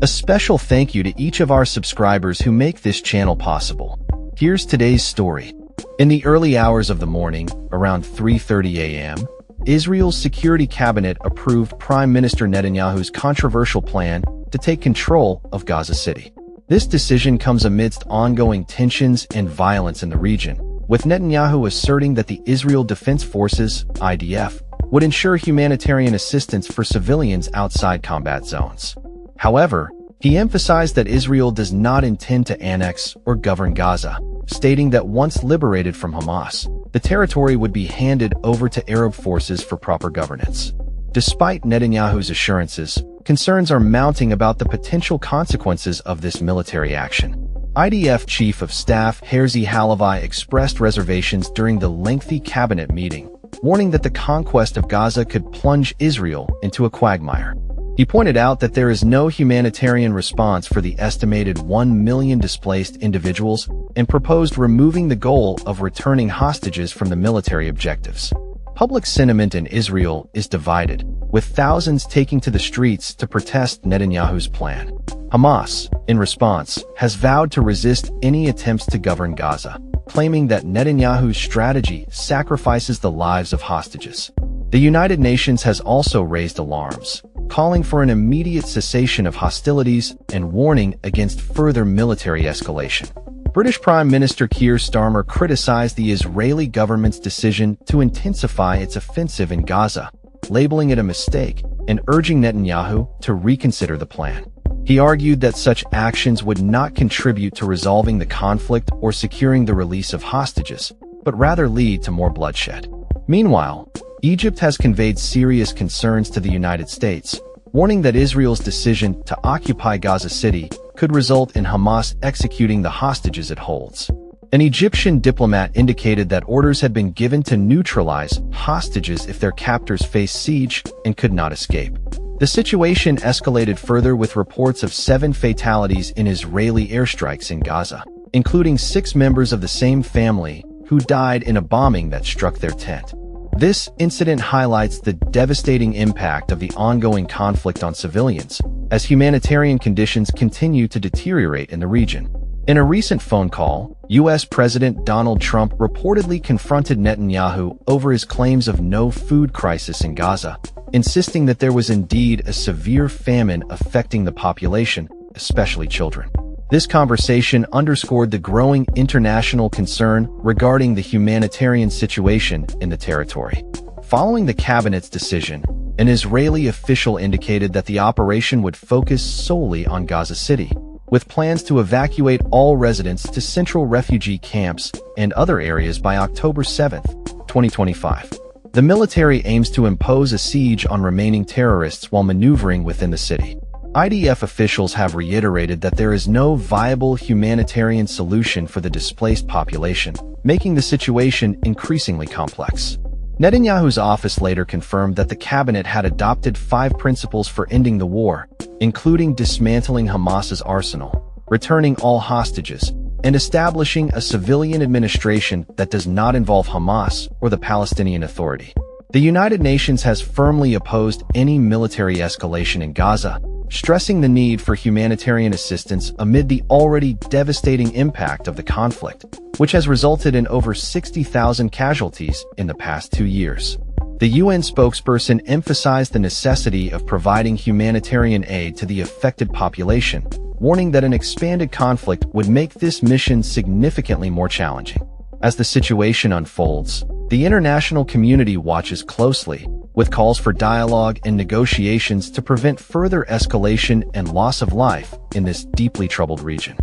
A special thank you to each of our subscribers who make this channel possible. Here's today's story. In the early hours of the morning, around 3:30 a.m., Israel's Security Cabinet approved Prime Minister Netanyahu's controversial plan to take control of Gaza City. This decision comes amidst ongoing tensions and violence in the region, with Netanyahu asserting that the Israel Defense Forces, IDF, would ensure humanitarian assistance for civilians outside combat zones. However, he emphasized that Israel does not intend to annex or govern Gaza, stating that once liberated from Hamas, the territory would be handed over to Arab forces for proper governance. Despite Netanyahu's assurances, concerns are mounting about the potential consequences of this military action. IDF Chief of Staff Herzi Halevi expressed reservations during the lengthy cabinet meeting, warning that the conquest of Gaza could plunge Israel into a quagmire. He pointed out that there is no humanitarian response for the estimated 1 million displaced individuals and proposed removing the goal of returning hostages from the military objectives. Public sentiment in Israel is divided, with thousands taking to the streets to protest Netanyahu's plan. Hamas, in response, has vowed to resist any attempts to govern Gaza, claiming that Netanyahu's strategy sacrifices the lives of hostages. The United Nations has also raised alarms, calling for an immediate cessation of hostilities and warning against further military escalation. British Prime Minister Keir Starmer criticized the Israeli government's decision to intensify its offensive in Gaza, labeling it a mistake and urging Netanyahu to reconsider the plan. He argued that such actions would not contribute to resolving the conflict or securing the release of hostages, but rather lead to more bloodshed. Meanwhile, Egypt has conveyed serious concerns to the United States, warning that Israel's decision to occupy Gaza City could result in Hamas executing the hostages it holds. An Egyptian diplomat indicated that orders had been given to neutralize hostages if their captors faced siege and could not escape. The situation escalated further with reports of 7 fatalities in Israeli airstrikes in Gaza, including 6 members of the same family who died in a bombing that struck their tent. This incident highlights the devastating impact of the ongoing conflict on civilians, as humanitarian conditions continue to deteriorate in the region. In a recent phone call, U.S. President Donald Trump reportedly confronted Netanyahu over his claims of no food crisis in Gaza, insisting that there was indeed a severe famine affecting the population, especially children. This conversation underscored the growing international concern regarding the humanitarian situation in the territory. Following the cabinet's decision, an Israeli official indicated that the operation would focus solely on Gaza City, with plans to evacuate all residents to central refugee camps and other areas by October 7, 2025. The military aims to impose a siege on remaining terrorists while maneuvering within the city. IDF officials have reiterated that there is no viable humanitarian solution for the displaced population, making the situation increasingly complex. Netanyahu's office later confirmed that the cabinet had adopted 5 principles for ending the war, including dismantling Hamas's arsenal, returning all hostages, and establishing a civilian administration that does not involve Hamas or the Palestinian Authority. The United Nations has firmly opposed any military escalation in Gaza, stressing the need for humanitarian assistance amid the already devastating impact of the conflict, which has resulted in over 60,000 casualties in the past 2 years. The UN spokesperson emphasized the necessity of providing humanitarian aid to the affected population, warning that an expanded conflict would make this mission significantly more challenging. As the situation unfolds, the international community watches closely, with calls for dialogue and negotiations to prevent further escalation and loss of life in this deeply troubled region.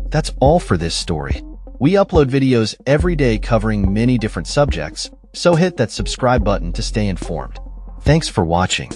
That's all for this story. We upload videos every day covering many different subjects, so hit that subscribe button to stay informed. Thanks for watching.